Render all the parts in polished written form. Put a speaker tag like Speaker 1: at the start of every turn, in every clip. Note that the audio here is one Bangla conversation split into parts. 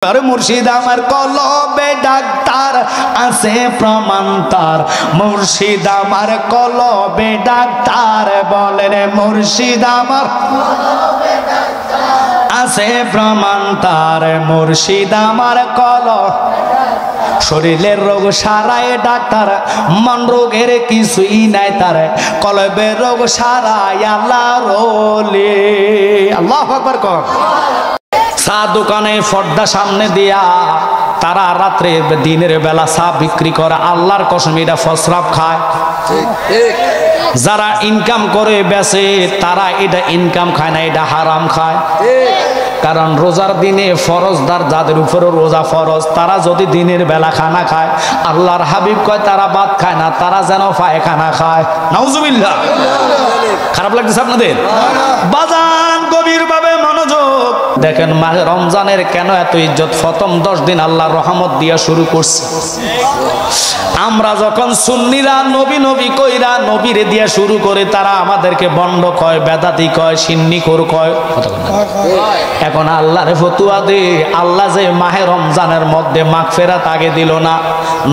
Speaker 1: মুর্শিদ আমার কলবে ডাক্তার আছে প্রমাণ তার, মুর্শিদ আমার কলবে ডাক্তার, বলেন মুর্শিদ আমার আছে প্রমাণ তার, মুর্শিদ আমার শরীরের রোগ সারায় ডাক্তার, মন রোগের কিছুই নাই তার, কলবের রোগ সারায় আল্লাহর ওলি। আল্লাহু আকবার কর। চা দোকানে পর্দা সামনে দিয়া তারা রাত্রে দিনের বেলা চা বিক্রি করে, আল্লাহর কসম এটা ফসরাব খায়। যারা ইনকাম করে বেচে তারা এটা ইনকাম খায় না, এটা হারাম খায়। কারণ রোজার দিনে ফরজদার যাদের উপরে রোজা ফরজ, তারা যদি দিনের বেলা খানা খায়, আল্লাহর হাবিব কয় তারা ভাত খায় না, তারা যেন পায়খানা খায়। নাউজুবিল্লাহ। খারাপ লাগতেছে আপনাদের? বাজান গভীর ভাবে মনোযোগ দেখেন, মাহে রমজানের কেন এত ইজ্জত? প্রথম 10 দিন আল্লাহর রহমত দিয়া শুরু করছে। আমরা যখন সুন্নিরা নবী নবী কইরা নবীরে দিয়া শুরু করে, তারা আমাদেরকে বন্ড কয়, বেদাতি কয়, সিন্নিখোর কয়। এখন আল্লাহরে ফতুয়া দে, আল্লাহ যে মাহে রমজানের মধ্যে মাগফিরাত আগে দিল না,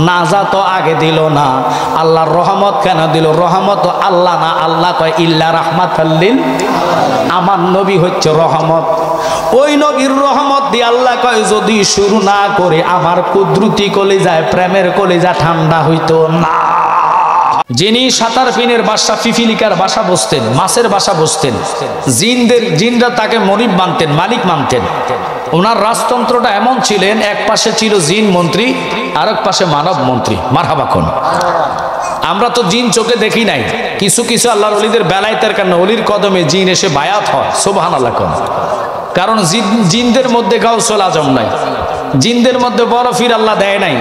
Speaker 1: নাজাত আগে দিল না, আল্লাহর রহমত কেন দিল? রহমত আল্লাহ না, আল্লাহ কয় ইল্লা রাহমাতাল লিল, আমার নবী হচ্ছে রহমত। ওই নবীর রহমত দিয়ে আল্লাহ কয় যদি শুরু না করে আমার কুদরতি কলিজায় প্রেমের কলিজা ঠান্ডা হইতো না। যিনি সাতার পিনের বাসা, পিপিলিকার বাসা বসতেন, মাছের বাসা বসতেন, জিনরা তাকে মনিব মানতেন, মালিক মানতেন। ওনার রাজতন্ত্রটা এমন ছিলেন, এক পাশে ছিল জিন মন্ত্রী, আরেক পাশে মানব মন্ত্রী। মারহাবা কোন। আমরা তো জিন চোখে দেখি নাই, কিছু কিছু আল্লাহর ওলিদের বেলায়েতের কারণে ওলির কদমে জিন এসে বায়াত হয়। সুবহানাল্লাহ কোন। কারণ জিনদের মধ্যে গাউসুল আজম নাই, জিনদের মধ্যে বড় ফির আল্লাহ দেয় নাই,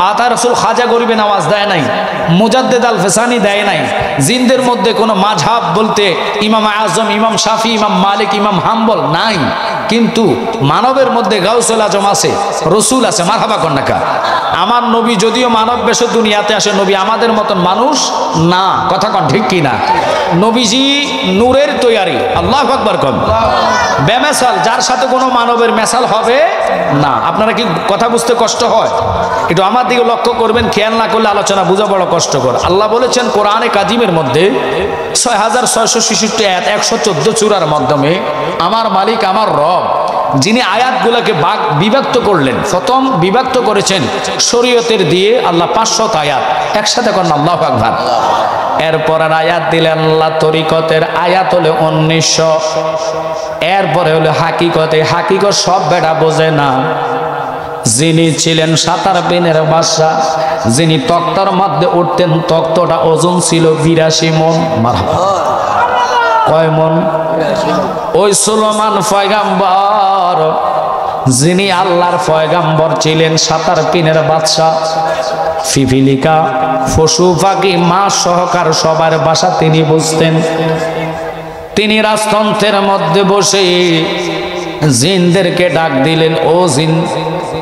Speaker 1: আতা রাসূল খাজা গরিবে নামাজ দেয় নাই, মুজাদ্দিদ আল ফেসানি দেয় নাই। জিনদের মধ্যে কোনো মাযহাব বলতে ইমাম আজম, ইমাম শাফি, ইমাম মালিক, ইমাম হাম্বল নাই। কিন্তু মানবের মধ্যে গাউসুল আজম আছে, রসুল আছে। মারহাবা কন্যাকা। আমার নবী যদিও মানব বেশে দুনিয়াতে আসে, নবী আমাদের মতন মানুষ না। কথা কন ঠিক কি না? নবীজি নূরের তৈয়ারি। আল্লাহু আকবার কন। বেমেসাল, যার সাথে কোনো মানবের মেসাল হবে না। আপনারা কি কথা বুঝতে কষ্ট হয়? একটু আমার দিকে লক্ষ্য করবেন, খেয়াল না করলে আলোচনা বোঝা বড় কষ্টকর। আল্লাহ বলেছেন কোরআনে কাজিমের মধ্যে 6666 আয়াত 114 সূরার মাধ্যমে, আমার মালিক আমার রব যিনি আয়াতগুলোকে বিভক্ত করলেন, প্রথম বিভক্ত করেছেন শরীয়তের দিয়ে আল্লাহ 500 আয়াত একসাথে করেন। আল্লাহু আকবার। এরপর আয়াত দিলেন আল্লাহ তরিকতের আয়াত হলে 1900। এরপরে হলো হাকিকতে, হাকিকত সব বেটা বোঝে না। যিনি ছিলেন সাতার বিনের বাদশা, যিনি তক্তার মধ্যে উঠতেন, তক্তটা ওজন ছিল 82 মণ। কয় মণ? ওই সুলেমান পয়গাম্বর, যিনি আল্লাহর পয়গাম্বর ছিলেন, সাতার পিনের বাদশা, পিপিলিকা, পশু পাখি, মাছ সহকার সবার বাসা তিনি বুঝতেন। তিনি রাজতন্ত্রের মধ্যে বসে জিনদেরকে ডাক দিলেন, ও জিন,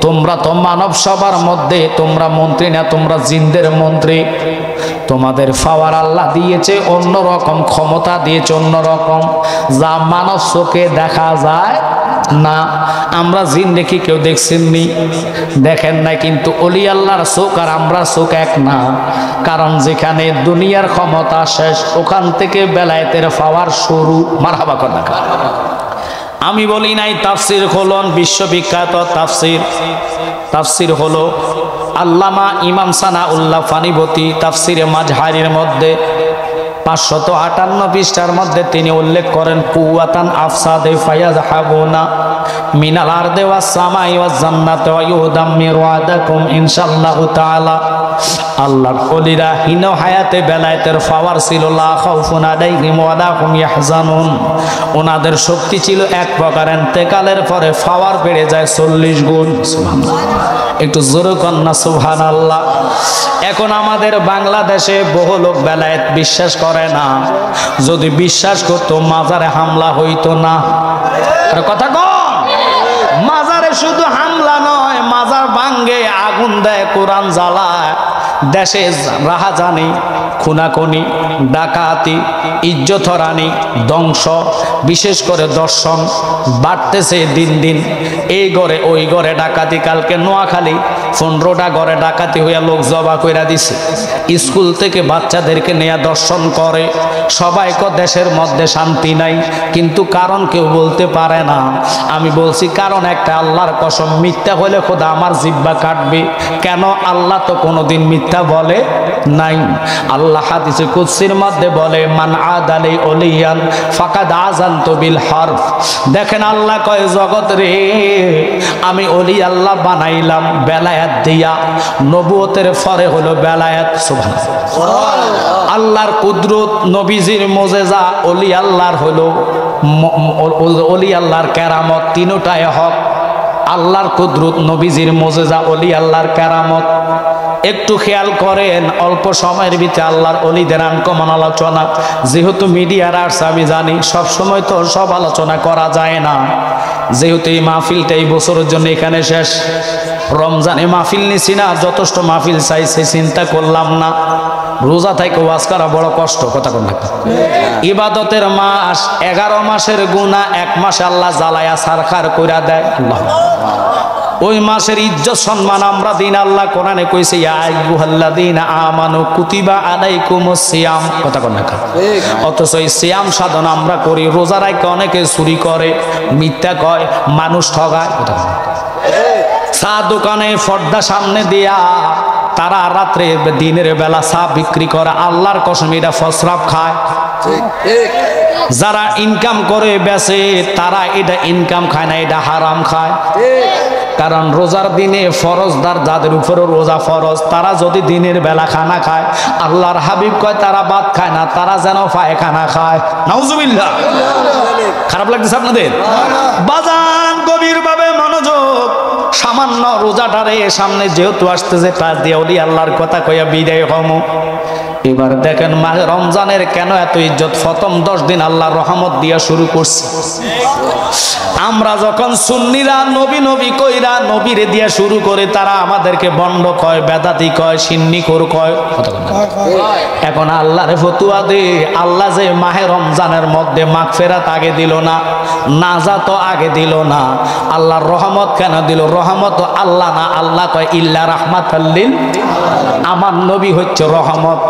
Speaker 1: তোমরা তো মানব সবার মধ্যে, তোমরা মন্ত্রী না, তোমরা জিনদের মন্ত্রী। তোমাদের পাওয়ার আল্লাহ দিয়েছে অন্যরকম, ক্ষমতা দিয়েছে অন্যরকম, যা মানব চোখে দেখা যায় না। আমরা জিন দেখি, কেউ দেখছেননি? দেখেন না। কিন্তু ওলি আল্লাহর চোখ আর আমরা চোখ এক না। কারণ যেখানে দুনিয়ার ক্ষমতা শেষ, ওখান থেকে বেলায়েতের পাওয়ার শুরু। মারহাবা কর। আমি বলি নাই তাফসির খোলন, বিশ্ববিখ্যাত তাফসির হলো আল্লামা ইমাম সানাউল্লাহ ফানিবতী তাফসিরে মাজহারির মধ্যে 558 পৃষ্ঠার মধ্যে তিনি উল্লেখ করেন, কুওয়াতান আফসাদে ফায়াযহাবুনা মিনাল আরদি ওয়াস সামাই ওয়াজ জান্নাতি ওয়া ইউদাম্মিরু আদাকুম ইনশাআল্লাহু তাআলা। আল্লাহর ওলিরা হিন হায়াতে বেলায়েতের পাওয়ার ছিল, লা খাউফুন আলাইহিম ওয়া লা হুম ইয়াহজানুন। ওনাদের শক্তি ছিল এক প্রকার, ইন্তেকালের পরে পাওয়ার বেড়ে যায় 40 গুণ। সুবহানাল্লাহ। একটু জোরে কর না সুবহানাল্লাহ। এখন আমাদের বাংলাদেশে বহু লোক বেলায়েত বিশ্বাস করে না। যদি বিশ্বাস করতো মাজারে হামলা হইতো না। আর কথা কম। মাজারে শুধু হামলা নয়, মাজার ভাঙ্গে, আগুন দেয়, কোরআন জ্বালায়, দেশে রাহাজানি, খুনাখুনি, ডাকাতি, ইজ্জত হারানি, ধ্বংস, বিশেষ করে দর্শন বাড়তেছে দিন দিন। এই ঘরে ওই ঘরে ডাকাতি, কালকে নোয়াখালী 15টা ঘরে ডাকাতি হইয়া লোক জবা কইরা দিছে। স্কুল থেকে বাচ্চাদেরকে নিয়ে দর্শন করে। সবাই দেশের মধ্যে শান্তি নাই, কিন্তু কারণ কেউ বলতে পারে না। আমি বলছি কারণ একটা, আল্লাহর কসম, মিথ্যা হলে খোদা আমার জিহ্বা কাটবে। কেন? আল্লাহ তো কোনোদিন মিথ্যা বলে নাই। আল্লাহ হাদিসে কুদসির মধ্যে বলে, মান আদালি ওলিয়ান ফাকাদ আযানতু বিল হারব। দেখেন আল্লাহ কয়, জগৎ রে, আমি ওলি আল্লাহ বানাইলাম বেলায়াত দিয়া। নবুয়তের পরে হলো বেলায়াত। সুবহানাল্লাহ। আল্লাহর কুদরত, নবীজির মুজিজা, ওলি আল্লাহর হলো ওলি আল্লাহর কেরামত, তিনটাই হক। আল্লাহর কুদরত, নবীজির মুজিজা, ওলি আল্লাহর কেরামত। একটু খেয়াল করেন, অল্প সময়ের ভিতরে আল্লাহর ওলিদের আনকমন আলোচনা। যেহেতু মিডিয়ার আসছে আমি জানি, সব সময় তো সব আলোচনা করা যায় না। যেহেতু এই মাহফিলটা এই বছরের জন্য এখানে শেষ, রমজানে মাহফিল নিছি না, যথেষ্ট মাহফিল চাইছে, চিন্তা করলাম না। রোজা থেকে ওয়াজ করা বড় কষ্ট, কথা কোন না। ইবাদতের মাস, 11 মাসের গুনাহ 1 মাসে আল্লাহ জ্বালায়া সারখার কইরা দেয়। আল্লাহ, ওই মাসের ইজ্জত সম্মান আমরা দিন। আল্লাহ কোরআনে কইছে, ইয়া আইয়ুহাল্লাযীনা আমানু কুতিবা আলাইকুমুস সিয়াম, কথা কোন না। অথচ এই সিয়াম সাধনা আমরা করি, রোজা রাখে অনেকে চুরি করে, মিথ্যা কয়, মানুষ ঠগায়। কথা কোন না। চা দোকানে পর্দা সামনে দিয়া তারা রাত্রে দিনের বেলা চা বিক্রি করে, আল্লাহর কসম এটা ফসরাব খায়। যারা ইনকাম করে বেচে তারা এটা ইনকাম খায় না, এটা হারাম খায়। কারণ রোজার দিনে ফরজদার যাদের উপরে রোজা ফরজ, তারা যদি দিনের বেলা খানা খায়, আল্লাহর হাবিব কয় তারা ভাত খায় না, তারা যেন পায়খানা খায়। নাউজুবিল্লাহ। খারাপ লাগতেছে আপনাদের? বাজান গভীর ভাবে মনোযোগ। সামান্য রোজাটারে সামনে যেহেতু আসতেছে, তার দিয়ে ওলি আল্লাহর কথা কইয়া বিদায় হমু। এবার দেখেন মাহে রমজানের কেন এত ইজ্জত। প্রথম 10 দিন আল্লাহর রহমত দিয়া শুরু করছি। আমরা যখন সুন্নিরা নবী নবী কইরা নবীরে দিয়া শুরু করে, তারা আমাদেরকে বন্ড কয়, বেদাতি কয়, সিন্নিখোর কয়। এখন আল্লাহরে ফতুয়া দে, আল্লাহ যে মাহে রমজানের মধ্যে মাগফিরাত আগে দিল না, নাজাত আগে দিল না, আল্লাহর রহমত কেন দিল? রহমত আল্লাহ না, আল্লাহ কয় ইল্লা রাহমাতাল লিল, আমার নবী হচ্ছে রহমত।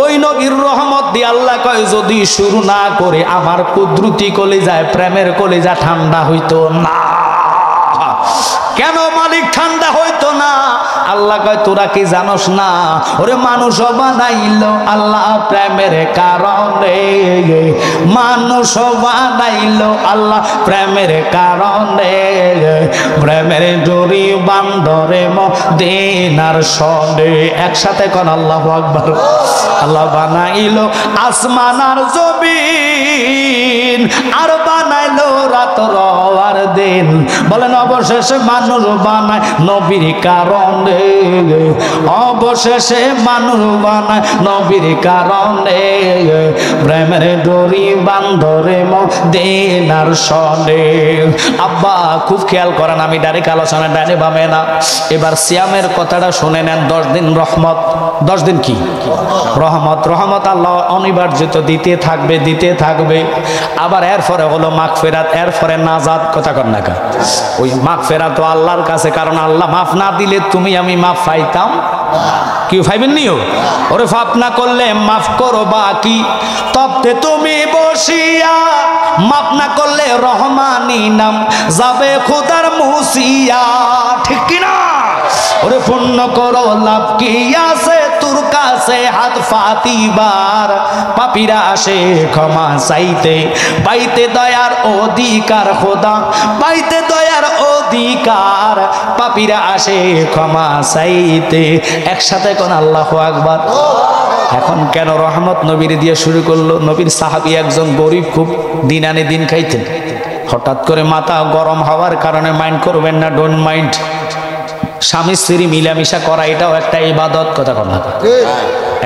Speaker 1: ওই নবীর রহমত দিয়ে আল্লাহ কয় যদি শুরু না করে আমার কুদরতি কলিজায় প্রেমের কলিজা ঠান্ডা হইতো না। কেন মালিক ঠান্ডা হইতো না? আল্লাহ কয় তোরা কি জানোস না, ওরে মানুষ বানাইলো আল্লাহ প্রেমের কারণে, মানুষ বানাইলো আল্লাহ প্রেমের কারণে, প্রেমের জড়ি বান্দরে মদিনার সনে। একসাথে কোন আল্লাহু আকবার। আল্লাহ বানাইলো আসমান আর জমিন, আর বানাইলো রাত আর দিন। বলেন অবশেষে মানুষ বানায় নবীর কারণে, অবশেষে মানুষ বানায় নবীর কারণে, প্রেমের ডোরি বান্দরে মদিনার সনে। আব্বা খুব খেয়াল করেন, আমি ডাইরেক্ট আলোচনা ডাইরে ভাবে না। এবার সিয়ামের কথাটা শুনে নেন। 10 দিন রহমত, 10 দিন কি রহমত। রহমত আল্লাহ অনিবার্যত দিতে থাকবে, দিতে থাকবে। আবার এরপরে হলো মাগফিরাত, এরপরে নাজাত। কথা কর না কা, ওই মাগফিরাত তো আল্লাহর কাছে, কারণ আল্লাহ মাফ না দিলে তুমি আমি মাফ পাইতাম কি? পাইবেন নিও। ওরে পাপ না করলে মাফ করো বাকি, তবে তুমি বসিয়া মাফ না করলে রহমানি নাম যাবে খোদার মুসিয়া। ঠিক কিনা? ওরে পুণ্য করো লাভ কি আছে তোর কাছে হাত পাতিবার, পাপীরা আসে ক্ষমা চাইতে, পাইতে দয়ার অধিকার খোদা, পাইতে দয়ার অধিকার, পাপীরা আসে ক্ষমা চাইতে। একসাথে কোন আল্লাহু আকবার। এখন কেন রহমত নবীর দিয়ে শুরু করলো? নবীর সাহাবী একজন গরিব, খুব দিন আনে দিন খাইতেন। হঠাৎ করে মাথা গরম হওয়ার কারণে, মাইন্ড করবেন না, ডোন্ট মাইন্ড, স্বামী স্ত্রী মিলামিশা করা এটাও একটা ইবাদত। কথা বলা।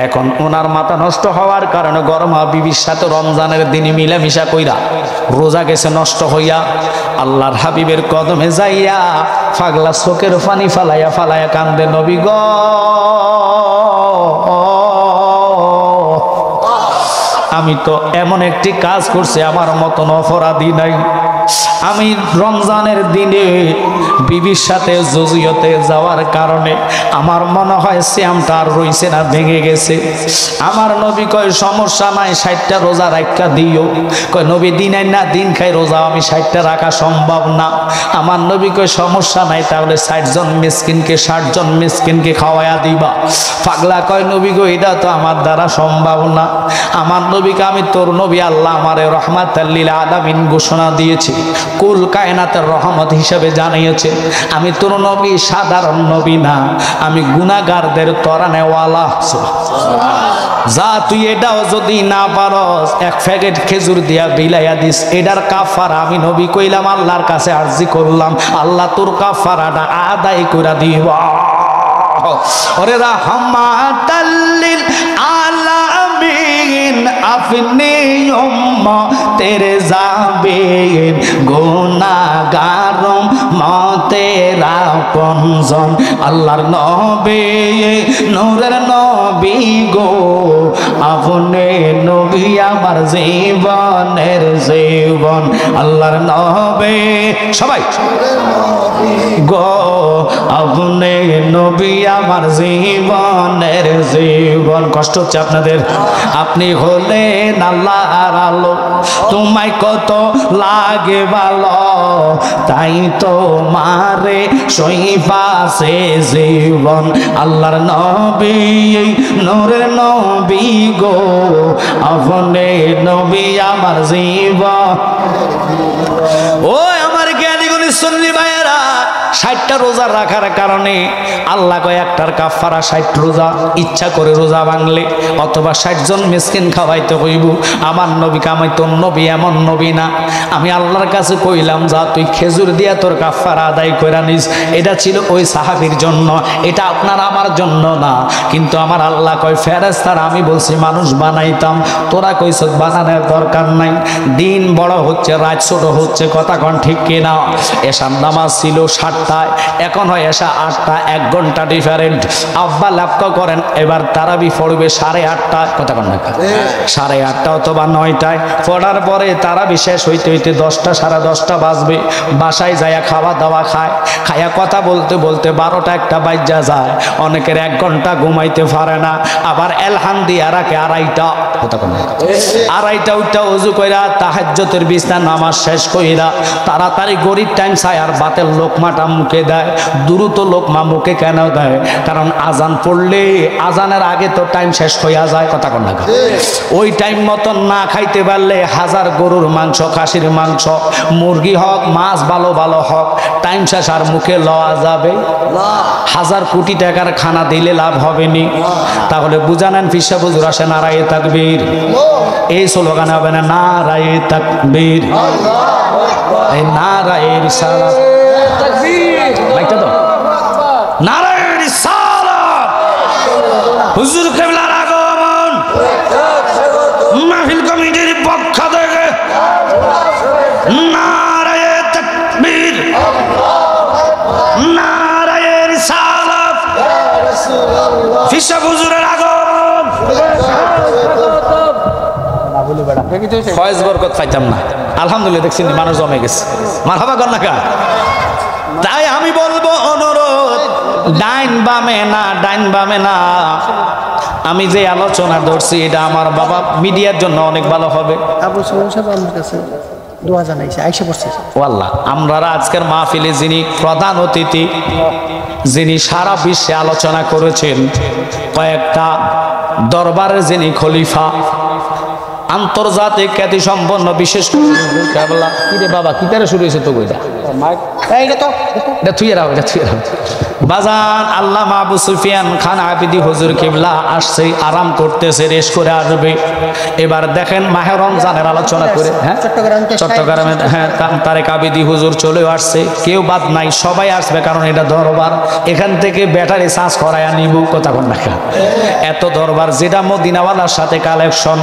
Speaker 1: এখন ওনার মাথা নষ্ট হওয়ার কারণে গরম হওয়া বিবির সাথে রমজানের দিনে মিলামিশা কইরা রোজা গেছে নষ্ট হইয়া, আল্লাহর হাবিবের কদমে যাইয়া পাগলা চোখের পানি ফালাইয়া ফালাইয়া কান্দে, নবী গো আমি তো এমন একটি কাজ করছি আমার মতন অপরাধী নাই। আমি রমজানের দিনে বিবির সাথে জজিয়তে যাওয়ার কারণে আমার মনে হয় সিয়ামটা আর রইছে না, ভেঙে গেছে। আমার নবী কয় সমস্যা নাই, 60টা রোজা রাখা দিও। কয় নবী দিন আই না দিন খাই রোজা, আমি 60টা রাখা সম্ভব না। আমার নবী কয় সমস্যা নাই, তাহলে 60 জন মিসকিনকে 60 জন মিসকিনকে খাওয়ায়া দিবা। পাগলা কয় নবী গো এটা তো আমার দ্বারা সম্ভব না। আমার নবীকে আমি তোর নবী আল্লাহ আমারে রহমাতাল লিল আলামিন ঘোষণা দিয়েছে, কুল কায়নাতের রহমত হিসেবে জানিয়েছে আমি তোর নবী সাধারণ নবী না, আমি গুনাহগারদের তরানেওয়ালা। যা তুই এটাও যদি না পারস 1 প্যাকেট খেজুর দিয়া বিলাইয়া দিস, এটার কাফারা আমি নবী কইলাম আল্লাহর কাছে আরজি করলাম, আল্লাহ তোর কাফারাটা আদায় করে দিব। ওরে রাহমাতাল লিল আলামিন আপনি উম্মতের যাবেন গুনাহগার উম্মতের আপনজন। আল্লাহর নবী নূরের নবী গো, আপনি নবী আমার জীবনের জীবন। আল্লাহর নবী সবাই গো, আপনি নবী আমার জীবনের জীবন। কষ্ট হচ্ছে আপনাদের? আপনি হলেন আল্লাহর আলো, তোমায় কত লাগে ভালো, তাই তো মারে সইপাছে জীবন। আল্লাহর নবী নূরের নবী গো, আপনি নবী আমার জীবন। ও আমার জ্ঞানী গুণী সুন্নি ভাইয়েরা, 60টা রোজা রাখার কারণে আল্লাহ কয় একটার কাফারা 60 রোজা, ইচ্ছা করে রোজা ভাঙলে অথবা 60 জন মিসকিন খাওয়াইতে হইব। আমার নবীকে আমি তোর নবী এমন নবী না, আমি আল্লাহর কাছে কইলাম যা তুই খেজুর দিয়া তোর কাফারা আদায় করে নিস। এটা ছিল ওই সাহাবীর জন্য, এটা আপনার আমার জন্য না। কিন্তু আমার আল্লাহ কয় ফেরেশতারা আমি বলছি মানুষ বানাইতাম, তোরা কইছ বানানোর দরকার নাই। দিন বড় হচ্ছে রাত ছোট হচ্ছে, কথা কোন ঠিক কিনা? এশার নামাজ ছিল 7টায়, এখন হয় এশা 8টা, 1 ঘন্টা ডিফারেন্ট। আব্বা লক্ষ্য করেন এবার তারাবি পড়বে 8:30টায়, কথা কোন না 8:30 অথবা 9টায়। পড়ার পরে তারাবি শেষ হইতে হইতে 10টা 10:30 বাজবে। বাসায় যাইয়া খাওয়া দাওয়া খায়, খাইয়া কথা বলতে বলতে 12টা 1টা বাজা যায়। অনেকের 1 ঘন্টা ঘুমাইতে পারে না, আবার এলহান দিয়া রাখে 2:30, কথা কোন না 2:30 উঠা ওযু কইরা তাহাজ্জুদের বিছনা নামাজ শেষ কইরা তাড়াতাড়ি গরিব টাইম চায় আর বাতের লোকমাটা মুখে দেয়। দ্রুত লোকমা মুখে কেন দেয়? কারণ আজান পড়লে আজানের আগে তো টাইম শেষ হইয়া যায়, কথা কোন না। ওই টাইম মতন না খাইতে পারলে 1000 গরুর মাংস, খাসির মাংস, মুরগি হক, মাছ ভালো ভালো হক, টাইম শেষ আর মুখে লওয়া যাবে? 1000 কোটি টাকার খানা দিলে লাভ হবে নি। তাহলে বুঝা নেন ফিরসা হুজুর আসে নারায়ে তাকবীর, এই স্লোগান হবে না নারায়ে তাকবীর, এই নারায়ে রিসালাত, লাইকটা তো নারায়ে রিসালাত, হুজুর কিবলার আগমন, মাহফিল কমিটির পক্ষ থেকে নারায়ে তাকবীর, নারায়ে রিসালাত, ফিরসা হুজুরের আগমন। ফয়েজ বরকত পাইতাম না, আলহামদুলিল্লাহ দেখছি মানুষ জমে গেছে, মারহাবা কর না কা। তাই আমি বলবো অনুরোধ, ডাইন বামে না, ডাইন বামে না। আমি যে আলোচনা ধরছি এটা আমার বাবা মিডিয়ার জন্য অনেক ভালো হবে।
Speaker 2: আবু সুমন সাহেব আমার কাছে দোয়া জানাইছে, আইসা পড়ছে।
Speaker 1: ও আল্লাহ, আমরা আজকের মাহফিলে যিনি প্রধান অতিথি, যিনি সারা বিশ্বে আলোচনা করেছেন, কয়েকটা দরবারের যিনি খলিফা, আন্তর্জাতিক খ্যাতি সম্পন্ন, বিশেষ করে বাবা কি তারা শুরু হয়েছে তো কইটা বাজান আল্লামা আবু সুফিয়ান খান আবিদি হুজুর কিবলা আসছে, আরাম করতেছে, রেশ করে আসবে। এবার দেখেন মাহে রমজানের আলোচনা করে, হ্যাঁ চট্টগ্রামে, হ্যাঁ তারেক আবিদি হুজুর চলেও আসছে, কেউ বাদ নাই, সবাই আসবে, কারণ এটা দরবার, এখান থেকে ব্যাটারি চার্জ করাইয়া নিব, কথা কোন না। এত দরবার, যেটা মদিনাওয়ালার সাথে কালেকশন।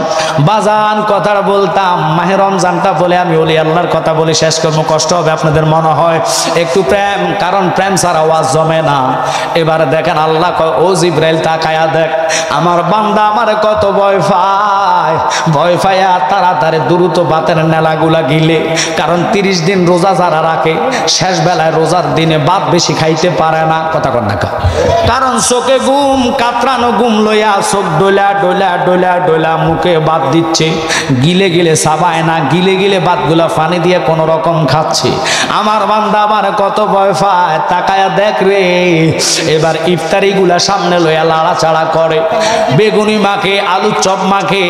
Speaker 1: বাজান কথা বলতাম, মাহে রমজানটা বলে আমি ওলি আল্লাহর কথা বলে শেষ করবো, কষ্ট হবে আপনাদের মনে হয়। একটু প্রেম, কারণ প্রেম ছাড়া ওয়াজ জমে না। এবারে দেখেন আল্লাহ কয় ও জিব্রাইল তাকায়া দেখ আমার বান্দা আমার কত ভয় পায়, ভয় পায়া তাড়াতাড়ি দ্রুত বাতের নেলাগুলা গিলে, কারণ 30 দিন রোজা যারা রাখে শেষ বেলায় রোজার দিনে ভাত বেশি খাইতে পারে না। কথা কন না, কারণ চোখে ঘুম, কাতরানো ঘুম লইয়া চোখ ডোলা ডোলা ডোলা ডোলা মুখে ভাত দিচ্ছে, গিলে গিলে সাবায় না, গিলে গিলে ভাতগুলা পানি দিয়ে কোন রকম খাচ্ছে। আমার বান্দা আমার কত ভয় পায়, তাকায়া দেখ রে। এবার ইফতারি গুলা সামনে লইয়া লাড়াচাড়া করে, বেগুনি মাখে, আলু চপ মাখে,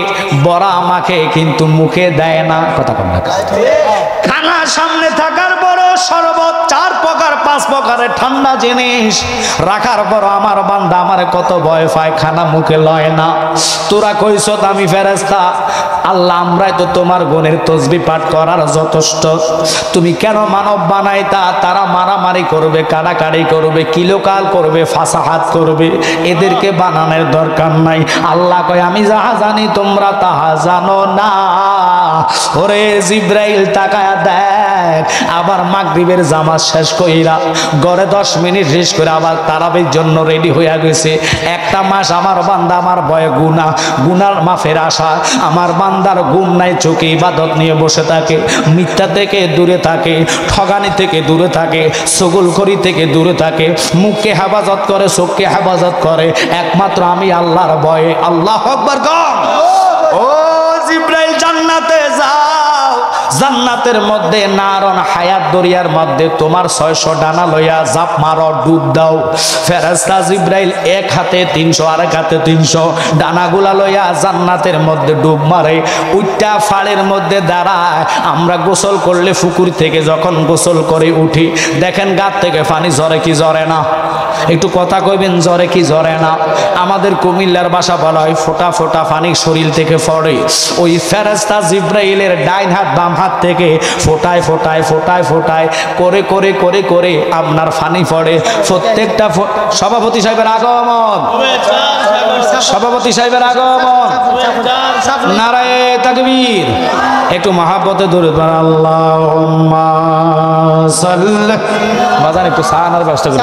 Speaker 1: বড়া মাখে, কিন্তু মুখে দেয় না। কথা কন না, খানা সামনে থাকার বড় শরবত 4 প্রকার 5 প্রকারের ঠান্ডা জিনিস রাখার পর আমার বান্দা আমার কত ভয় পায়, খানা মুখে লয় না। তোরা কইছ আমি ফেরেশতা, আল্লাহ আমরাই তো তোমার গুণের তসবিহ পাঠ করার যথেষ্ট, তুমি কেন মানব বানাইতা? তারা মারামারি করবে, কাড়াকাড়ি করবে, কিলোকাল করবে, ফাসাহাত করবে, এদেরকে বানানোর দরকার নাই। আল্লাহ কয় আমি যাহা জানি তোমরা তাহা জানো না। ওরে জিব্রাইল তাকায়া দেখ, আবার মাগরিবের জামাত শেষ কইরা গড়ে 10 মিনিট শেষ করে আবার তারাবির জন্য রেডি হইয়া গেছে। একটা মাস আমার বান্দা আমার ভয়ে গুনার মাফের আশা, আমার বান্দার ঘুম নাই, চোখে ইবাদত নিয়ে বসে থাকে, মিথ্যা থেকে দূরে থাকে, ঠগানি থেকে দূরে থাকে, চগলখড়ি থেকে দূরে থাকে, মুখকে হেফাজত করে, চোখকে হেফাজত করে, একমাত্র আমি আল্লাহর ভয়ে। আল্লাহু আকবার কর। ও জিব্রাইল জান্নাতে যাও, জান্নাতের মধ্যে নারন হায়াত দরিয়ার মধ্যে তোমার 600 ডানা লইয়া জাপ মারো, ডুব দাও। ফেরেশতা জিব্রাইল এক হাতে 300 আর এক হাতে 300 ডানাগুলা লইয়া জান্নাতের মধ্যে ডুব মারে, উইটা ফাড়ের মধ্যে দাঁড়ায়। আমরা গোসল করলে পুকুর থেকে যখন গোসল করে উঠি, দেখেন গাত থেকে পানি ঝরে কি ঝরে না? একটু কথা কইবেন, ঝরে কি ঝরে না? আমাদের কুমিল্লার ভাষা বলা হয় ফোঁটা ফোঁটা পানি শরীর থেকে পড়ে। ওই ফেরেশতা জিব্রাইলের ডাইন হাত বাম হাত থেকে ফোটায় ফোটায় ফোটায় ফোটায় করে করে করে করে আপনার পানি পড়ে। প্রত্যেকটা সভাপতি সাহেবের আগমন, সভাপতি সাহেবের আগমন, নারায়ে তাকবীর। একটু মহাব্বতে দূরে আল্লাহুম্মা সাল্লি, বাজান একটু সানার ব্যবস্থা করুন।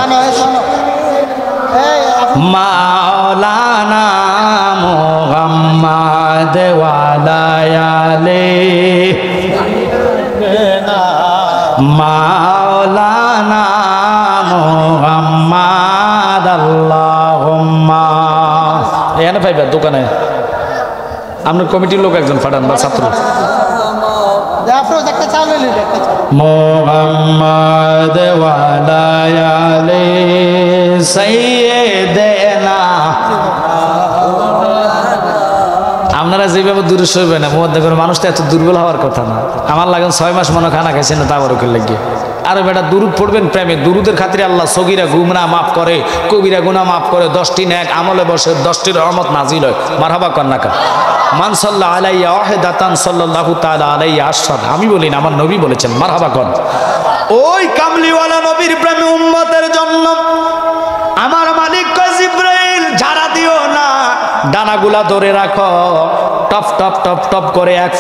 Speaker 1: মাওলানা মুহাম্মদ ওয়ালা আলিহি, মাওলানা মুহাম্মদ আল্লাহুম্মা। এখানে পাইবা দোকানে আপনার কমিটির লোক একজন পাঠান বা ছাত্র। মুহাম্মদ ওয়ালা আলিহি সাইয়্যিদিনা। আপনারা যেভাবে দূরে সইবে না, মধ্যে মানুষটা এত দুর্বল হওয়ার কথা না। আমার লাগেন 6 মাস মনে খানা খাইছে না, তাবারকের লাগিয়ে। আর বেটা দুরুদ পড়বেন প্রেমে, দুরুদের খাতিরে আল্লাহ সগীরা গুনাহ মাফ করে, কবিরা গুনাহ মাফ করে, 10টি নেক আমলে বসে 10টি রহমত নাজিল হয়। মারহাবা কন্নাকা মান সাল্লা আলাইয়া ওয়াহিদাতান সাল্লাল্লাহু তাআলা আলাইহি আশরাত। আমি বলি না, আমার নবী বলেছেন। মারহাবা কন। ওই কামলিওয়ালা নবীর প্রেমে উম্মতের জন্য আমার মালিক কয় জিব্রাইল ঝাড়া দিও না, ডানাগুলা ধরে রাখো। টপ টপ টপ টপ করে এক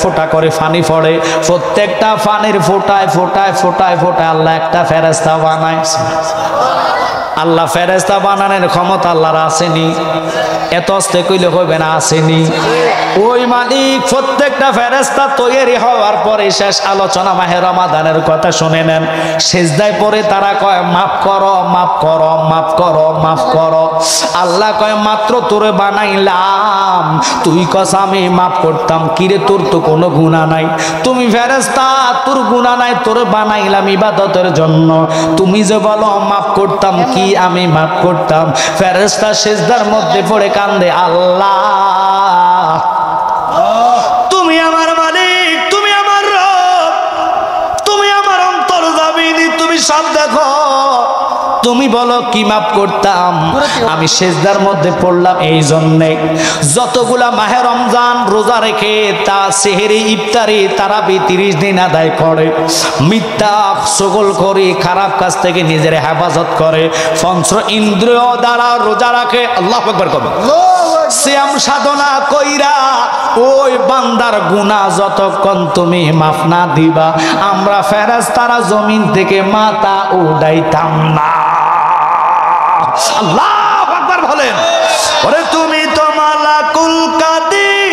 Speaker 1: ফোঁটা করে পানি পড়ে। প্রত্যেকটা পানির ফোঁটায় ফোঁটায় ফোঁটায় ফোঁটায় আল্লাহ একটা ফেরেশতা বানায়। আল্লাহ ফেরেশতা বানানোর ক্ষমতা আল্লাহর আসেনি, এত আস্তে কইলে হইবে না, আসেনি। ওই মালিক প্রত্যেকটা ফেরেশতা তৈরি হওয়ার পরে শেষ আলোচনা মাহে রমাদানের কথা শুনে নেন। সিজদায় পড়ে তারা কয় মাফ করো, মাফ করো, মাফ করো, মাফ করো। আল্লাহ কয় মাত্র তোরে বানাইলাম, তুই কস আমি মাফ করতাম, কিরে তোর তো কোনো গুনাহ নাই, তুমি ফেরেশতা তোর গুনাহ নাই, তোরে বানাইলাম ইবাদতের জন্য, তুমি যে বলো মাফ করতাম, কি আমি মাফ করতাম। ফেরেশতা সিজদার মধ্যে পড়ে কান্দে, আল্লাহ তুমি আমার মালিক, তুমি আমার রব, তুমি আমার অন্তর্যামিনী, তুমি সব দেখো, তুমি বলো কি মাফ করতাম। আমি সিজদার মধ্যে পড়লাম এই জন্যে যতগুলা মাহে রমজান রোজা রেখে তা সেহরি ইফতারি তারাবি 30 দিন আদায় করে, মিথ্যা সগল করে খারাপ কাজ থেকে নিজের হেফাজত করে, পঞ্চ ইন্দ্রিয় দ্বারা রোজা রাখে। আল্লাহু আকবার কবে। সিয়াম সাধনা কইরা ওই বান্দার গুনাহ যতক্ষণ তুমি মাফ না দিবা আমরা ফেরেশতারা জমিন থেকে মাথা উঠাইতাম না। আল্লাহু আকবার বলেন। ওরে তুমি তো মালাকুল কাদির,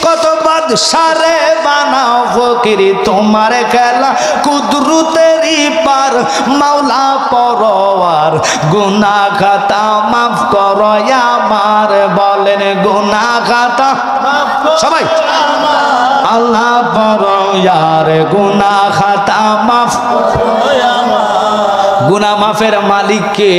Speaker 1: কত বাদশারে বানাও ফকিরি তোমার খেলা কুদরতেরই পার মাওলা পরওয়ার গুনাহ খাতা মাফ করো আমার। বলেন গুনাহ খাতা সবাই আল্লাহ পরওয়ার গুনাহ খাতা মাফ। গুনাহ মাফের মালিক কে?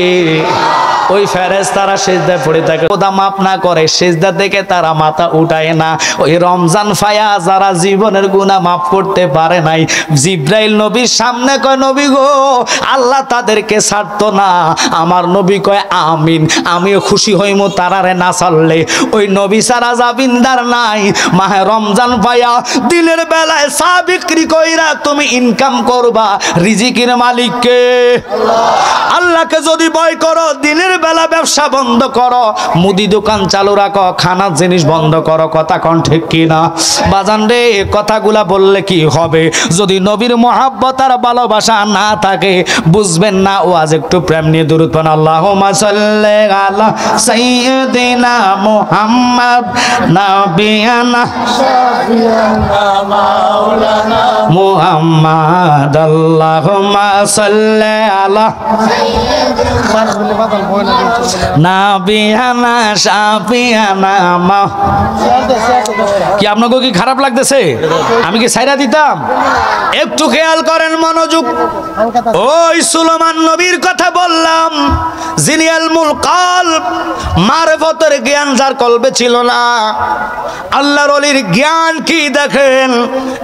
Speaker 1: ওই ফেরেশতারা সিজদায় পড়ে থাকে, খোদা মাফ না করে সিজদা থেকে তারা মাথা উঠায় না। ওই রমজান ফায়া যারা জীবনের গুনাহ মাফ করতে পারে নাই, জিব্রাইল নবীর সামনে কয় নবী গো আল্লাহ তাদেরকে ছাড়তো না। আমার নবী কয় আমিন, আমিও খুশি হইমু তারারে না ছাড়লে। ওই নবী সারা জাবিনদার নাই। মাহে রমজান ফায়া দিনের বেলায় চা বিক্রি কইরা তুমি ইনকাম করবা, রিজিকের মালিক কে? আল্লাহকে যদি ভয় করো দিনের বেলা ব্যবসা বন্ধ করো, মুদি দোকান চালু রাখো, খানার জিনিস বন্ধ করো। কথা কোন ঠিক কিনা বাজান রে? কথাগুলা বললে কি হবে যদি নবীর মহাব্বত আর ভালোবাসা না থাকে? বুঝবেন না। ও আজ একটু প্রেম নিয়ে দুরূদ পড়ুন। আল্লাহুম্মা সাল্লি আলা সাইয়্যিদিনা মুহাম্মদ নাবিয়ানা শাফিয়ানা মাওলানা মুহাম্মদ। আল্লাহুম্মা সাল্লি আলা নাবিয়ানা শাফিয়ানা মা। কি আপনাকে কি খারাপ লাগতেছে? আমি কি ছাইরা দিতাম? একটু খেয়াল করেন, মনোযোগ। ওই সুলেমান নবীর কথা বললাম, যিনি ইলমুল কলব মারফতের জ্ঞান যার কলবে ছিল না। আল্লাহর ওলির জ্ঞান কি দেখেন।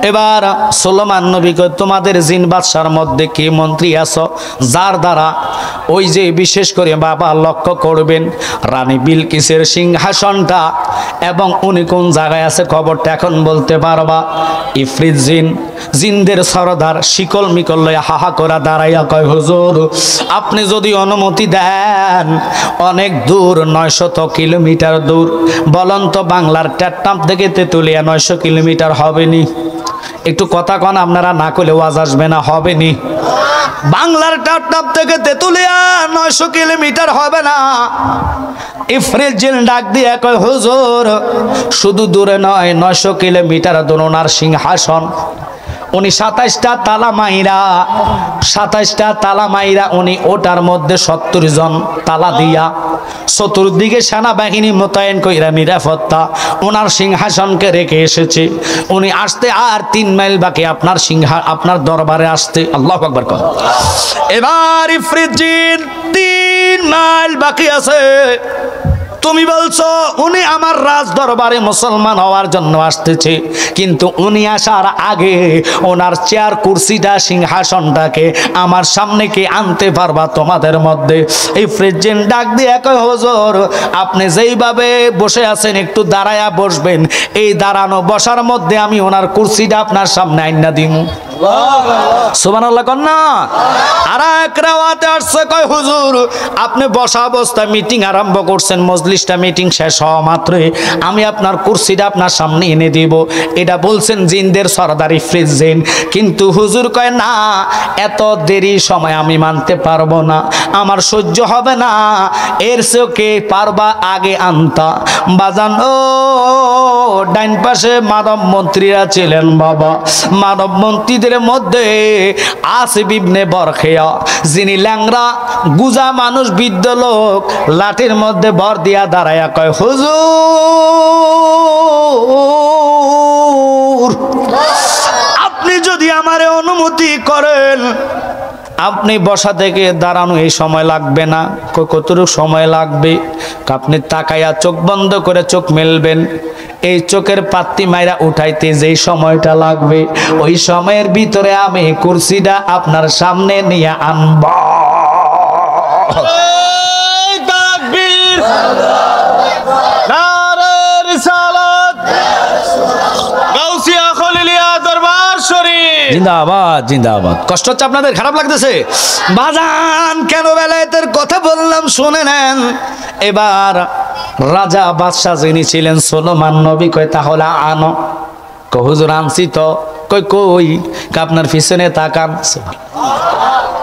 Speaker 1: এবার সুলেমান নবী কয় তোমাদের জিন বাদশার মধ্যে কি মন্ত্রী আছো যার দ্বারা ওই যে বিশেষ করে বাবা লক্ষ্য করবেন রানী বিলকিসের সিংহাসনটা এবং উনি কোন জায়গায় আছে খবরটা এখন বলতে পারবা? ইফরিত জিন, জিনদের সরদার শিকল মিকল লইয়া হাহা করা দাঁড়াইয়া কয় হুজুর আপনি যদি অনুমতি দেন অনেক দূর 900 কিলোমিটার দূর, বলন তো বাংলার টেট্টাম থেকে তেতুলিয়া 900 কিলোমিটার হবেনি? একটু কথা কন, আপনারা না করলে ওয়াজ আসবে না। হবেনি? বাংলার টেট্টাম থেকে তেতুলিয়া 900 কিলোমিটার হবে না। ইফরিত জিন ডাক দিয়ে কয় হুজুর শুধু দূরে নয় 900 কিলোমিটার দূর ওনার সিংহাসন। উনি 27টা তালা মাইরা উনি ওটার মধ্যে 70 জন তালা দিয়া চতুর্দিকে সেনাবাহিনী মোতায়েন কইরা নিরাপত্তা ওনার সিংহাসনকে রেখে এসেছে। উনি আসতে আর 3 মাইল বাকি আপনার দরবারে আসতে। আল্লাহু আকবার কর। এবার ইফরিত জিন 3 মাইল বাকি আছে। তুমি বলছো উনি আমার রাজ দরবারে মুসলমান হওয়ার জন্য আসতেছে, কিন্তু উনি আসার আগে ওনার চেয়ার কুরসিটা সিংহাসনটাকে আমার সামনে কে আনতে পারবা তোমাদের মধ্যে? এই ফ্রিজিন ডাক দিয়ে কয় হুজুর আপনি যেইভাবে বসে আছেন একটু দাঁড়ায়া বসবেন, এই দাঁড়ানো বসার মধ্যে আমি ওনার কুরসিটা আপনার সামনে আইনা দিমু। সুবহানাল্লাহ কন্যা। আর এক রাওয়াতে আসছে কয় হুজুর আপনি বসা অবস্থায় মিটিং আরম্ভ করছেন, মজলিসটা মিটিং শেষ হওয়া মাত্রই আমি আপনার কুরসিটা আপনার সামনে এনে দিব। এটা বলছেন জিনদের সরদার ইফরিত জিন। কিন্তু হুজুর কয় না, এত দেরি সময় আমি মানতে পারবো না, আমার সহ্য হবে না, এর চোখে পারবা আগে আনতা। বাজান ও ডাইন পাশে মানব মন্ত্রীরা ছিলেন বাবা, মানব মন্ত্রীদের মধ্যে আসিফ ইবনে বরখিয়া, যিনি ল্যাংরা গুজা মানুষ, বৃদ্ধ লোক, লাঠির মধ্যে ভর দিয়া দাঁড়ায়া কয় হুজুর আপনি যদি আমারে অনুমতি করেন আপনি বসা থেকে দাঁড়ানো এই সময় লাগবে না। কতটুকু সময় লাগবে? আপনি তাকাইয়া চোখ বন্ধ করে চোখ মেলবেন, এই চোখের পাত্তি মাইরা উঠাইতে যেই সময়টা লাগবে ওই সময়ের ভিতরে আমি কুরসিটা আপনার সামনে নিয়ে আনব। দরবার শরীফ জিন্দাবাদ জিন্দাবাদ। কষ্ট হচ্ছে আপনাদের, খারাপ লাগতেছে? বাজান কেন বেলায়েতের কথা বললাম শুনে নেন। এবার রাজা বাদশাহ যিনি ছিলেন সুলেমান নবী কয় তাহলে আনো। কই হুজুর আনছি তো। কই কই আপনার পিছনে তাকান।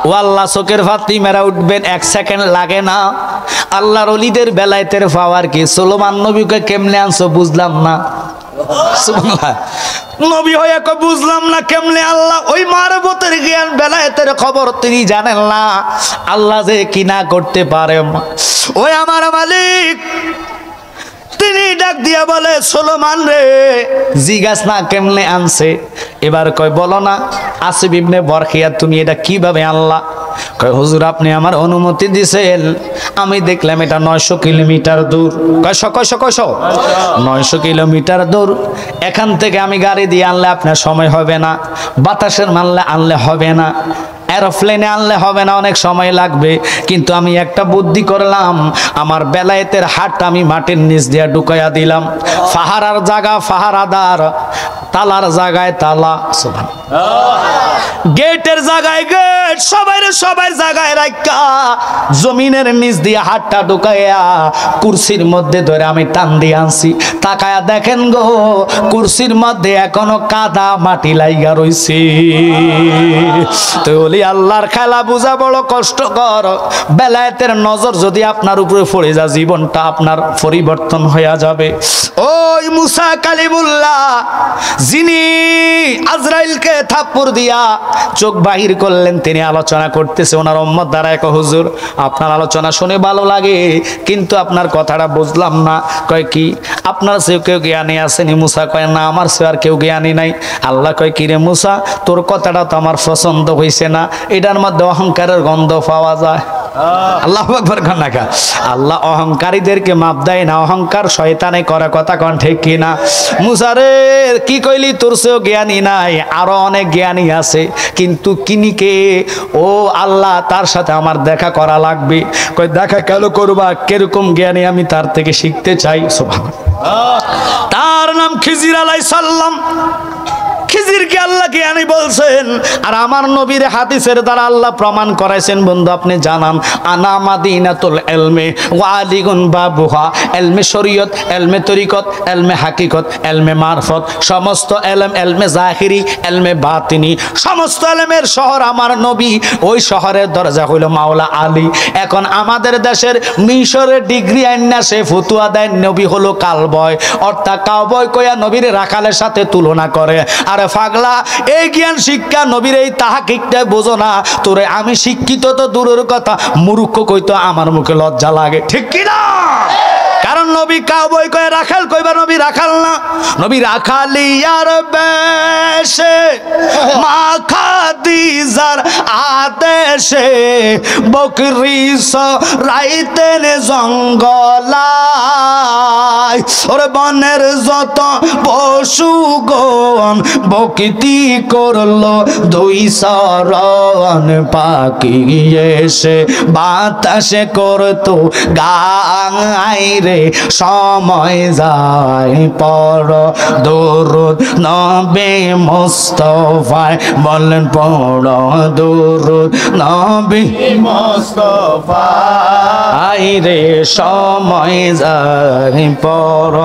Speaker 1: ও আল্লাহ চোখের ফাতি মেরা উঠবেন, 1 সেকেন্ড লাগে না। আল্লাহর ওলিদের বেলায়েতের পাওয়ার কি? সুলেমান নবীকে কেমনে আনছো বুঝলাম না। সুবহানাল্লাহ। নবী হয়ে কই বুঝলাম না কেমনে। আল্লাহ ওই মারবতের জ্ঞান, বেলায়েতের খবর তিনি জানেন না। আল্লাহ যে কি না করতে পারে। ওই আমার মালিক তিনি ডাক দিয়া বলে সুলেমান রে জিজ্ঞাস না কেমনে আনছে। এবার কয় বলো না। আসিফ ইবনে বরখিয়া তুমি এটা কিভাবে আনলা? কয় হুজুর আপনি আমার অনুমতি দিছেন, আমি দেখলাম এটা 900 কিলোমিটার দূর। কয়শো 900 কিলোমিটার দূর। এখান থেকে আমি গাড়ি দিয়ে আনলে আপনার সময় হবে না, বাতাসের মানলে আনলে হবে না, এরোপ্লেনে আনলে হবে না, অনেক সময় লাগবে। কিন্তু আমি একটা বুদ্ধি করলাম, আমার বেলায়েতের হাটটা আমি মাটির নিচ দিয়ে ঢুকাইয়া দিলাম। ফাহারার জায়গা ফাহারাদার, তালার জায়গায় তালা, গেটের জায়গায় গেট, সবাই জায়গায় রাখা জমিনের নিচ দিয়ে হাটটা ঢুকাইয়া কুরসির মধ্যে ধরে আমি টান দিয়ে আনছি। তাকায়া দেখেন গো কুরসির মধ্যে এখনো কাদা মাটি লাইগা রইছে। তো বলি আল্লাহর খেলা বুঝা বড় কষ্টকর। বেলায়েতের নজর যদি আপনার উপরে পড়ে যায় জীবনটা আপনার পরিবর্তন হয়ে যাবে। ওই মুসা কালিমুল্লাহ যিনি আজরাইলকে থাপ্পড় দিয়া চোখ বাহির করলেন, তিনি আলোচনা করতেছে ওনার উম্মত দ্বারা। এক হুজুর আপনার আলোচনা শুনে ভালো লাগে কিন্তু আপনার কথাটা বুঝলাম না। কয় কি আপনার সে কেউ জ্ঞানী আসেনি? মুসা কয় না আমার সে আর কেউ জ্ঞানী নাই। আল্লাহ কয় কিরে মুসা তোর কথাটা তো আমার পছন্দ হইছে না, এটার মধ্যে অহংকারের গন্ধ পাওয়া যায়। আল্লাহু আকবার খানাকা। আল্লাহ অহংকারীদেরকে মাপ দেয় না, অহংকার শয়তানে করে কথা কোন ঠিক কিনা? মুসা রে কি কইলি তোর সেও জ্ঞানী নাই, আরো অনেক জ্ঞানী আছে কিন্তু কিনিকে ও আল্লাহ তার সাথে আমার দেখা করা লাগবে। কই দেখা কেন করবা, কিরকম জ্ঞানী আমি তার থেকে শিখতে চাই। সুবহানাল্লাহ। তার নাম খিজির আলাইহিস সালাম। খিজিরকে আল্লাহ জ্ঞানী বলছেন, আর আমার নবীর হাদিসের দ্বারা আল্লাহ প্রমাণ করাইছেন। বন্ধু আপনি জানান আনা মাদিনাতুল ইলমি ওয়া আলিগুন বাবুহা, ইলমে শরীয়ত, ইলমে তরিকত, ইলমে হাকিকত, ইলমে মারফত, সমস্ত ইলম, ইলমে জাহিরি, ইলমে বাতিনি, সমস্ত ইলমের শহর আমার নবী। ওই শহরের দরজা হইল মাওলা আলী। এখন আমাদের দেশের মিশরের ডিগ্রি আইনা সে ফতুয়া দেয় নবী হলো কালবয়, অর্থাৎ কাউবয় কইয়া নবীর রাখালের সাথে তুলনা করে। আর পাগলা এই জ্ঞান শিক্ষা নবীর এই তাহাকিকটা বোঝো না। তোরে আমি শিক্ষিত তো দূরের কথা, মূর্খ কইতো আমার মুখে লজ্জা লাগে, ঠিক কি না? কারণ নবী কাউবয় কয় রাখাল কইবা, নবী রাখাল না। নবী রাখালিয়ার বেশে মা খাদিজার আদেশে বকরি রাইতেন জঙ্গলায়, ওরে বনের যত পশুগণ বকতি করলো দুই শরণ, পাখি এসে বাতাসে করতো গাই রে সময় যায় পড় দরুদ নবী মুস্তাফায়, বলেন পড় দরুদ নবী মুস্তাফায় রে সময় যায় পড়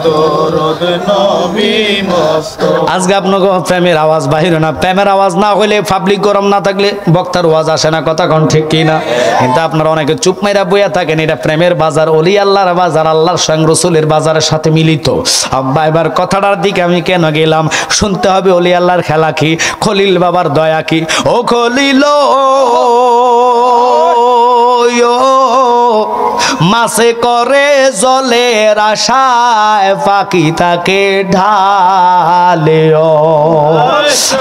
Speaker 1: দরুদ নবী মুস্তাফা। আজকে আপনাকে প্রেমের আওয়াজ বাহির না, প্রেমের আওয়াজ না হইলে পাবলিক গরম না থাকলে বক্তার আওয়াজ আসে না, কথা কোন ঠিক কি না? কিন্তু আপনারা অনেকে চুপ মেরা বইয়া থাকেন, এটা প্রেমের বাজার, ওলি আল্লাহর বাজার, আল্লাহর সঙ্গে রসুলের বাজারের সাথে মিলিত। আব্বা এবার কথাটার দিকে আমি কেন গেলাম, শুনতে হবে ওলি আল্লাহর খেলা কি, খলিল বাবার দয়া কি। ও খলিল মাসে করে জলের আশায় পাখি তাকে ঢালে,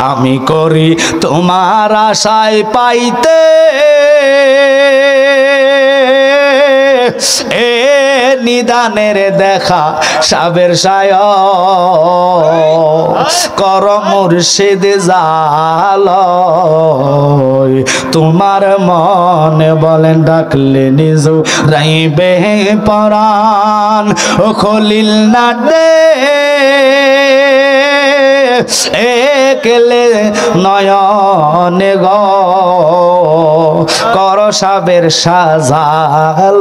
Speaker 1: আমি করি তোমার আশায় পাইতে এ নিদানের দেখা সাবের সায় কর মুর্শিদ জালয়, তোমার মনে বলেন ডাকলে নিজ রাইবে পরাণ। ও খলিল না দে একলে নয়নে গো করসাবের সাজালয়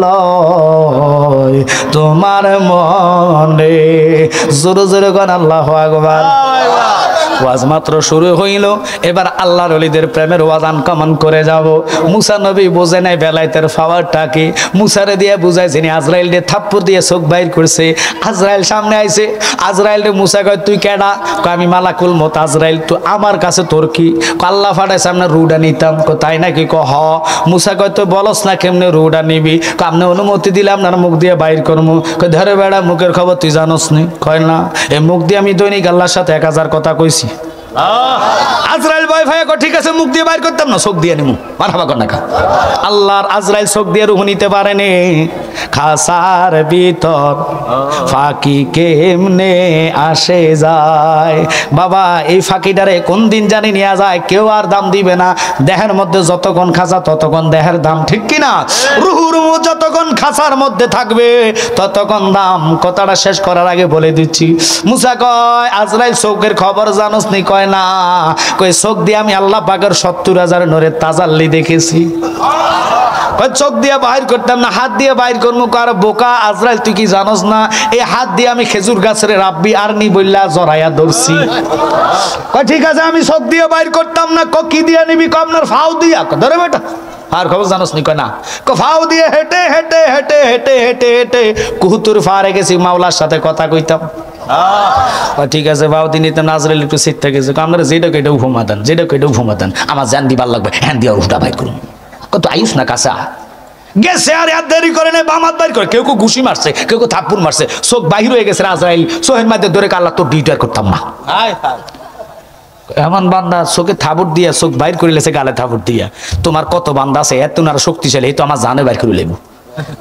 Speaker 1: তোমার মনে। জোরে জোরে গান আল্লাহু আকবার। ওয়াজ মাত্র শুরু হইল, এবার আল্লাহর ওলিদের প্রেমের ওয়াজ আনকমন করে যাব। মুসা নবী বোঝে নাই বেলায়েতের পাওয়ারটা কি। মুসারে দিয়ে বুঝাইছে নি, আজরাইল দিয়ে থাপ্পড় দিয়ে চোখ বাইর করছে। আজরাইল সামনে আইছে, আজরাইল রে মুসা কয় তুই কেডা? কয় আমি মালাকুল মত আজরাইল। তো আমার কাছে তোর কি? আল্লাহ ফাটাইছে আমরা রুডা নিতাম। তাই নাকি? হ। মুসা কয় তুই বলস না কেমনে রুডা নিবি? আপনি অনুমতি দিলে আপনার মুখ দিয়ে বাইর করবো। কয় ধরে বেড়া মুখের খবর তুই জানোস নি? কয় না, এই মুখ দিয়ে আমি দৈনিক আল্লাহর সাথে 1000 কথা কইছি। আজরাইল ভয় ভয় ঠিক আছে, মুখ দিয়ে বাইর করতাম না, চোখ দিয়ে নিমু। মারহাবা কর না খা। আল্লাহর আজরাইল চোখ দিয়ে রুহ নিতে পারেনি। খাসার ভিতর ফাঁকি কেমনে আসে যায়। বাবা এই ফাঁকিটারে কোন দিন জানি নিয়ে যায়, কেউ আর দাম দিবে না। দেহের মধ্যে যতক্ষণ খাসা ততক্ষণ দেহের দাম, ঠিক কিনা? রুহুর যতক্ষণ খাসার মধ্যে থাকবে ততক্ষণ দাম। কথাটা শেষ করার আগে বলে দিচ্ছি, মুসা কয় আজরাইল চোখের খবর জানোস নি? কয় না। কই চোখ দিয়ে আমি আল্লাহ পাকের 70,000 নূরের তাজাল্লি দেখেছি। কই চোখ দিয়ে বাইর করতাম না, হাত দিয়ে বাইর করবো। কার বোকা আজরাইল তুই কি জানোস না, এই হাত দিয়ে আমি খেজুর গাছের রাব্বি আর নি বললা জড়াইয়া ধরছি। কই ঠিক আছে আমি চোখ দিয়ে বাইর করতাম না। কি দিয়ে নিবি? আপনার ফাও দিয়া। ধরে বেটা আর খবর জানোস নি? কয় না। ফাও দিয়ে হেঁটে হেঁটে হেঁটে হেঁটে হেঁটে হেঁটে কুহুতুর ফারে গেছি, মাওলার সাথে কথা কইতাম। ঠিক আছে বাউ দিন নাজরাইল একটু সিট থেকে আপনারা যেটা কেটে ঘুমাতেন, যেটা কেটে ঘুমাতেন, আমার জান দিবার লাগবে, হ্যাঁ দিয়ে উঠা বাইর করুন। কত আয়ুষ না কাঁচা গেছে আর এত দেরি করে নেই, বামাত বাইর করে। কেউ কেউ ঘুষি মারছে, কেউ কেউ থাপ্পুর মারছে, চোখ বাহির হয়ে গেছে। আজরাইল চোখের মধ্যে ধরে আল্লাহ তোর ডিউটি আর করতাম না। এমন বান্দা চোখে থাবুর দিয়া চোখ বাইর করে লেছে, গালে থাবুর দিয়া। তোমার কত বান্দা আছে এত না শক্তিশালী, এই তো আমার জানে বাইর করে লেবু।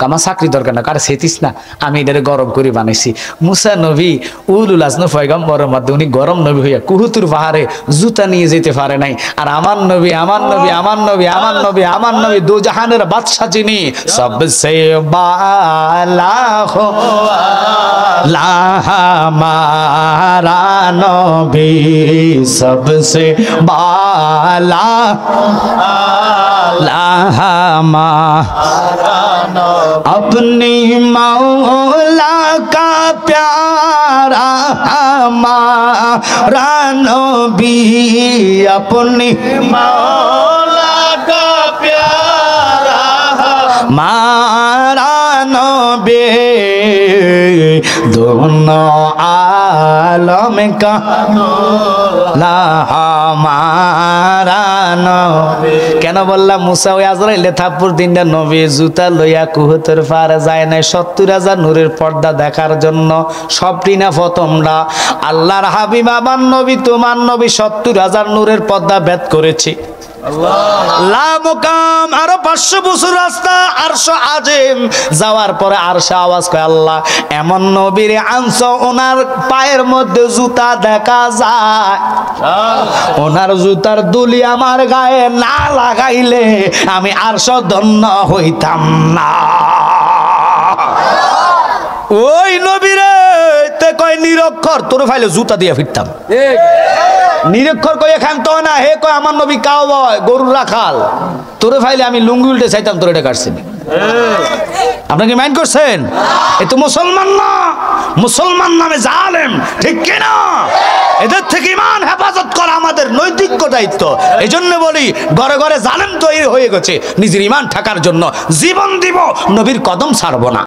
Speaker 1: আমার চাকরি দরকার না, কারে সেতিস না, আমি এটারে গরম করে বানাইছি। মুসা নবী উলুল আজম পয়গম্বরের মধ্যে উনি গরম নবী হইয়া কুহুতুর পাহাড়ে জুতা নিয়ে যেতে পারে নাই। আর আমার নবী আমার নবী আমার নবী আমার নবী আমার নবী দু জাহানের বাদশা যিনি, সবসে বালা হো হামারা নবী, সবসে বালা হামারা अपनी मौला का प्यारा हमारा नबी, अपनी मौला का प्यारा हमारा नबी, दोनों आलम का ला हमारा नबी। কেন বললাম মুসা ওই আজরাইলে থাপ্পড় দিনটা নবী জুতা লইয়া কুহুতের পারে যায় নাই 70,000 নূরের পর্দা দেখার জন্য। সবটি না প্রথমটা আল্লাহর হাবিব আমার নবী তোমার নবী 70,000 নূরের পর্দা ভেদ করেছে। লা মুকাম আরো 500 বছর রাস্তা আরশ আজিম যাওয়ার পরে আরশে আওয়াজ করে আল্লাহ এমন নবীরে আনছো ওনার পায়ের মধ্যে জুতা দেখা যায়, ওনার জুতার দুলি আমার গায়ে না লাগাইলে আমি আরশ ধন্য হইতাম না। ওই নবীরে তে কয় নিরক্ষর, তোর ফাইলে জুতা দিয়ে ফিরতাম। নিরক্ষর কয়ে খান তো না, হে কয় আমার নবী কাও বয় গরুর রাখাল, তোরে ফাইলে আমি লুঙ্গি উল্টে চাইতাম, তোর এটা কাটছি। আপনারা কি মাইন্ড করছেন? এ তো মুসলমান না, মুসলমান নামে জালেম, ঠিক কিনা? এদের থেকে ইমান হেফাজত করা আমাদের নৈতিক দায়িত্ব। এই জন্য বলি ঘরে ঘরে জালেম তৈরি হয়ে গেছে, নিজের ইমান থাকার জন্য জীবন দিব, নবীর কদম ছাড়বো না।